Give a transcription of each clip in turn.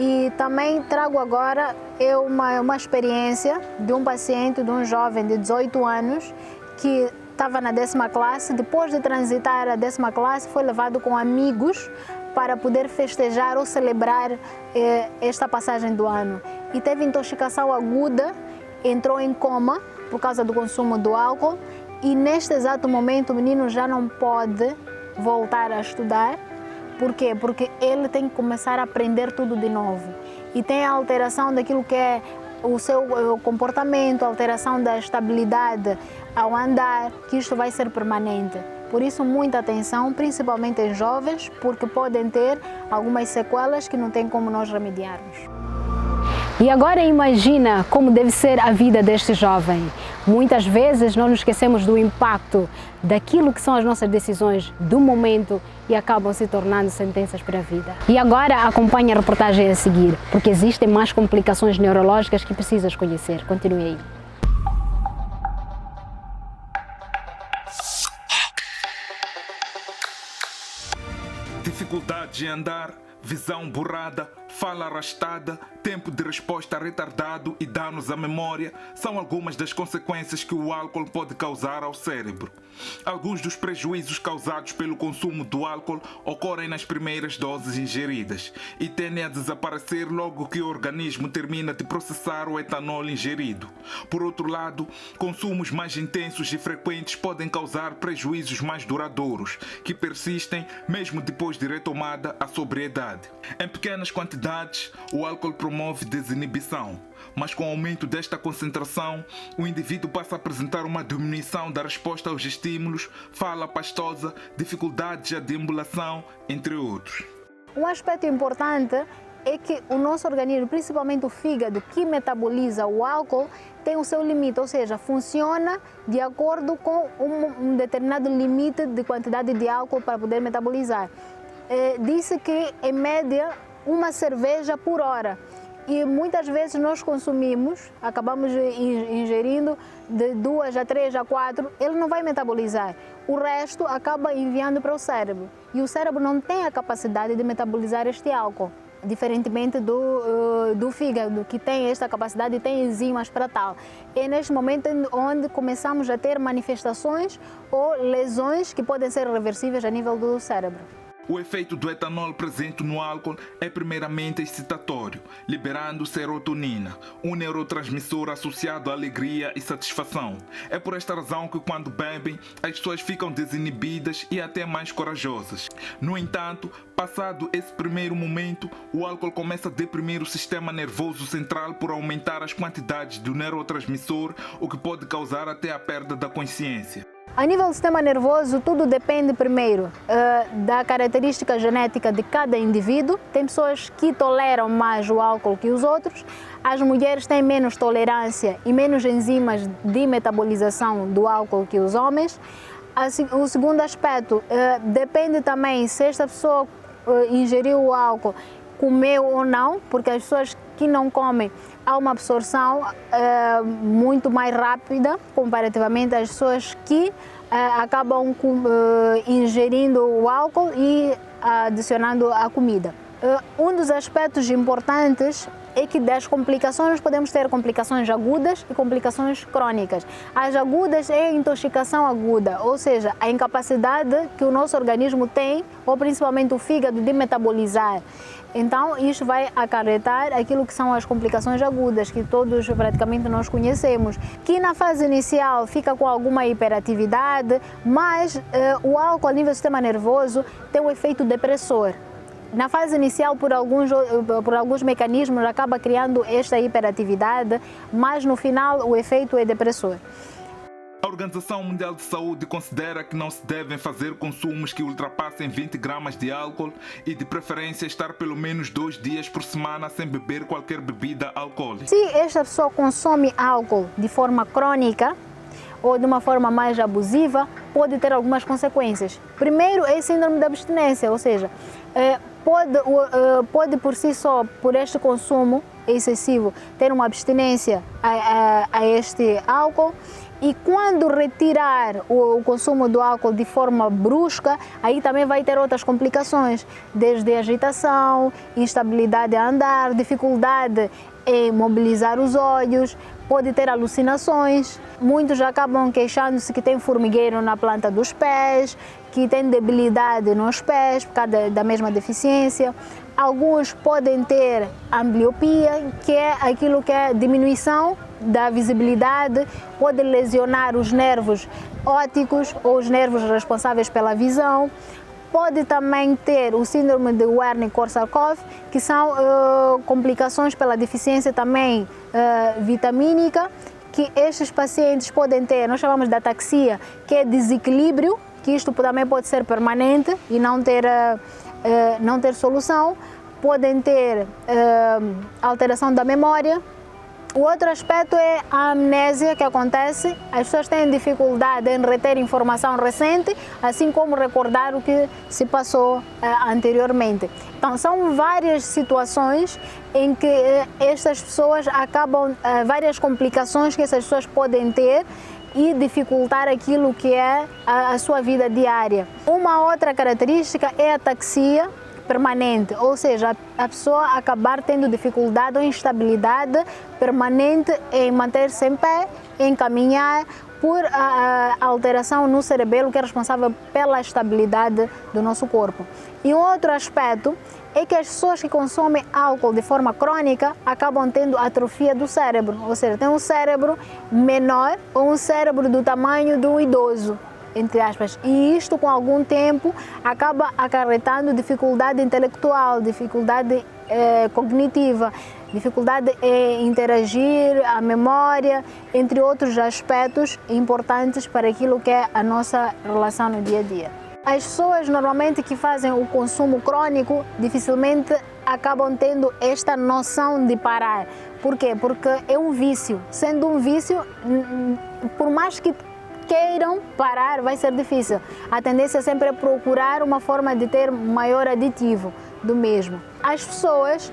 E também trago agora uma experiência de um paciente, de um jovem de 18 anos que estava na 10ª classe. Depois de transitar a 10ª classe, foi levado com amigos para poder festejar ou celebrar esta passagem do ano. E teve intoxicação aguda, entrou em coma por causa do consumo do álcool. E neste exato momento o menino já não pode voltar a estudar. Por quê? Porque ele tem que começar a aprender tudo de novo. E tem a alteração daquilo que é o seu comportamento, a alteração da estabilidade ao andar, que isto vai ser permanente. Por isso, muita atenção, principalmente em jovens, porque podem ter algumas sequelas que não tem como nós remediarmos. E agora imagina como deve ser a vida deste jovem. Muitas vezes não nos esquecemos do impacto daquilo que são as nossas decisões do momento e acabam se tornando sentenças para a vida. E agora acompanhe a reportagem a seguir, porque existem mais complicações neurológicas que precisas conhecer. Continue aí. Dificuldade em andar, visão borrada, fala arrastada, tempo de resposta retardado e danos à memória são algumas das consequências que o álcool pode causar ao cérebro. Alguns dos prejuízos causados pelo consumo do álcool ocorrem nas primeiras doses ingeridas e tendem a desaparecer logo que o organismo termina de processar o etanol ingerido. Por outro lado, consumos mais intensos e frequentes podem causar prejuízos mais duradouros, que persistem mesmo depois de retomada a sobriedade. Em pequenas quantidades, o álcool promove desinibição, mas com o aumento desta concentração, o indivíduo passa a apresentar uma diminuição da resposta aos estímulos, fala pastosa, dificuldades de deambulação, entre outros. Um aspecto importante é que o nosso organismo, principalmente o fígado, que metaboliza o álcool, tem o seu limite, ou seja, funciona de acordo com um determinado limite de quantidade de álcool para poder metabolizar. Disse que, em média, uma cerveja por hora. E muitas vezes nós consumimos, acabamos ingerindo de 2 a 3 a 4, ele não vai metabolizar. O resto acaba enviando para o cérebro. E o cérebro não tem a capacidade de metabolizar este álcool, diferentemente do fígado, que tem esta capacidade e tem enzimas para tal. É neste momento onde começamos a ter manifestações ou lesões que podem ser reversíveis a nível do cérebro. O efeito do etanol presente no álcool é primeiramente excitatório, liberando serotonina, um neurotransmissor associado à alegria e satisfação. É por esta razão que quando bebem, as pessoas ficam desinibidas e até mais corajosas. No entanto, passado esse primeiro momento, o álcool começa a deprimir o sistema nervoso central por aumentar as quantidades do neurotransmissor, o que pode causar até a perda da consciência. A nível do sistema nervoso, tudo depende primeiro da característica genética de cada indivíduo. Tem pessoas que toleram mais o álcool que os outros. As mulheres têm menos tolerância e menos enzimas de metabolização do álcool que os homens. O segundo aspecto depende também se esta pessoa ingeriu o álcool, comeu ou não, porque as pessoas que não comem, há uma absorção muito mais rápida comparativamente às pessoas que acabam ingerindo o álcool e adicionando a comida. Um dos aspectos importantes é que das complicações nós podemos ter complicações agudas e complicações crônicas. As agudas é a intoxicação aguda, ou seja, a incapacidade que o nosso organismo tem, ou principalmente o fígado, de metabolizar. Então, isso vai acarretar aquilo que são as complicações agudas, que todos praticamente nós conhecemos, que na fase inicial fica com alguma hiperatividade, mas o álcool a nível do sistema nervoso tem um efeito depressor. Na fase inicial, por alguns mecanismos, acaba criando esta hiperatividade, mas no final o efeito é depressor. A Organização Mundial de Saúde considera que não se devem fazer consumos que ultrapassem 20 gramas de álcool e, de preferência, estar pelo menos 2 dias por semana sem beber qualquer bebida alcoólica. Se esta pessoa consome álcool de forma crônica ou de uma forma mais abusiva, pode ter algumas consequências. Primeiro é síndrome da abstinência, ou seja, pode por si só, por este consumo excessivo, ter uma abstinência a este álcool. E quando retirar o consumo do álcool de forma brusca, aí também vai ter outras complicações, desde agitação, instabilidade a andar, dificuldade em mobilizar os olhos, pode ter alucinações. Muitos acabam queixando-se que tem formigueiro na planta dos pés, que tem debilidade nos pés por causa da mesma deficiência. Alguns podem ter ambliopia, que é aquilo que é diminuição da visibilidade, pode lesionar os nervos ópticos ou os nervos responsáveis pela visão. Pode também ter o síndrome de Wernicke-Korsakoff, que são complicações pela deficiência também vitamínica, que estes pacientes podem ter, nós chamamos de ataxia, que é desequilíbrio, que isto também pode ser permanente e não ter solução. Podem ter alteração da memória. O outro aspecto é a amnésia que acontece. As pessoas têm dificuldade em reter informação recente, assim como recordar o que se passou anteriormente. Então, são várias situações em que estas pessoas acabam, várias complicações que essas pessoas podem ter e dificultar aquilo que é a sua vida diária. Uma outra característica é a ataxia permanente, ou seja, a pessoa acabar tendo dificuldade ou instabilidade permanente em manter-se em pé, em caminhar, por a alteração no cerebelo que é responsável pela estabilidade do nosso corpo. E um outro aspecto é que as pessoas que consomem álcool de forma crônica acabam tendo atrofia do cérebro, ou seja, tem um cérebro menor ou um cérebro do tamanho do idoso, entre aspas, e isto com algum tempo acaba acarretando dificuldade intelectual, dificuldade cognitiva, dificuldade em interagir, a memória, entre outros aspectos importantes para aquilo que é a nossa relação no dia a dia. As pessoas normalmente que fazem o consumo crônico dificilmente acabam tendo esta noção de parar. Por quê? Porque é um vício. Sendo um vício, por mais que queiram parar, vai ser difícil. A tendência sempre é procurar uma forma de ter maior aditivo do mesmo. As pessoas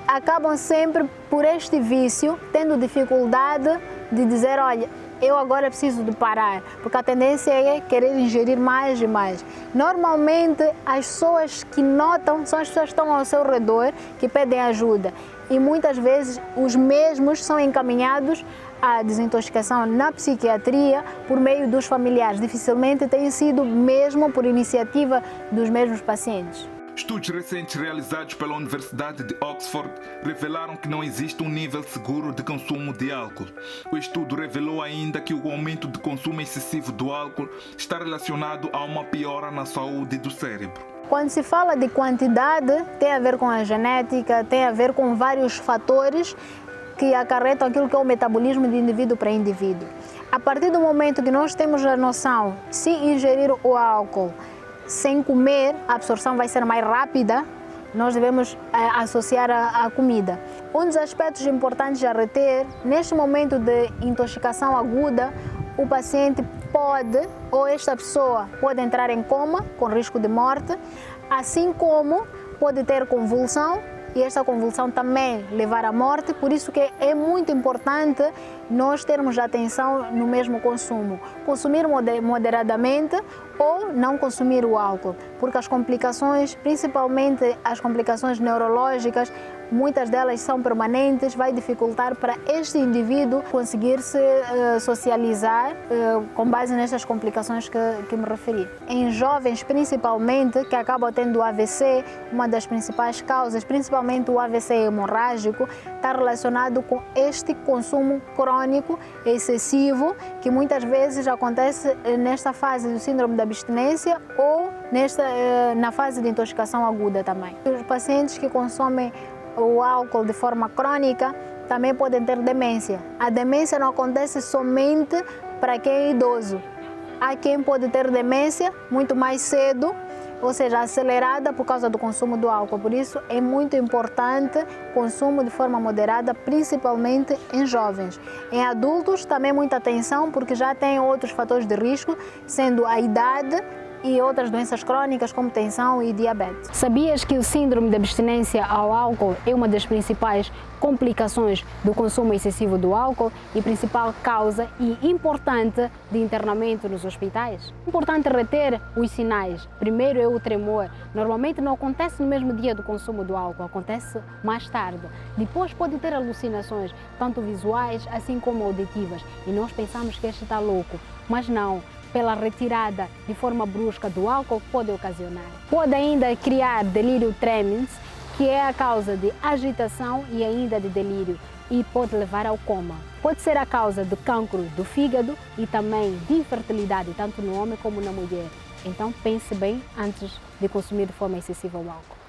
acabam sempre, por este vício, tendo dificuldade de dizer, olha, eu agora preciso de parar, porque a tendência é querer ingerir mais e mais. Normalmente, as pessoas que notam são as pessoas que estão ao seu redor, que pedem ajuda. E muitas vezes os mesmos são encaminhados à desintoxicação na psiquiatria por meio dos familiares. Dificilmente tem sido mesmo por iniciativa dos mesmos pacientes. Estudos recentes realizados pela Universidade de Oxford revelaram que não existe um nível seguro de consumo de álcool. O estudo revelou ainda que o aumento de consumo excessivo do álcool está relacionado a uma piora na saúde do cérebro. Quando se fala de quantidade, tem a ver com a genética, tem a ver com vários fatores que acarretam aquilo que é o metabolismo de indivíduo para indivíduo. A partir do momento que nós temos a noção, se ingerir o álcool sem comer, a absorção vai ser mais rápida, nós devemos associar a comida. Um dos aspectos importantes a reter, neste momento de intoxicação aguda, o paciente pode, ou esta pessoa pode entrar em coma, com risco de morte, assim como pode ter convulsão, e esta convulsão também levar à morte, por isso que é muito importante nós termos atenção no mesmo consumo. Consumir moderadamente ou não consumir o álcool, porque as complicações, principalmente as complicações neurológicas, muitas delas são permanentes, vai dificultar para este indivíduo conseguir se socializar com base nestas complicações que me referi. Em jovens, principalmente, que acabam tendo AVC, uma das principais causas, principalmente o AVC hemorrágico, está relacionado com este consumo crônico excessivo, que muitas vezes acontece nesta fase do síndrome da abstinência ou na fase de intoxicação aguda também. Os pacientes que consomem o álcool de forma crônica também podem ter demência. A demência não acontece somente para quem é idoso. Há quem pode ter demência muito mais cedo, ou seja, acelerada por causa do consumo do álcool. Por isso é muito importante o consumo de forma moderada, principalmente em jovens. Em adultos também muita atenção, porque já tem outros fatores de risco, sendo a idade e outras doenças crônicas como tensão e diabetes. Sabias que o síndrome de abstinência ao álcool é uma das principais complicações do consumo excessivo do álcool e principal causa e importante de internamento nos hospitais? Importante reter os sinais. Primeiro é o tremor. Normalmente não acontece no mesmo dia do consumo do álcool, acontece mais tarde. Depois pode ter alucinações, tanto visuais assim como auditivas. E nós pensamos que este está louco, mas não. Pela retirada de forma brusca do álcool pode ocasionar. Pode ainda criar delírio tremens, que é a causa de agitação e ainda de delírio e pode levar ao coma. Pode ser a causa do cancro do fígado e também de infertilidade, tanto no homem como na mulher. Então pense bem antes de consumir de forma excessiva o álcool.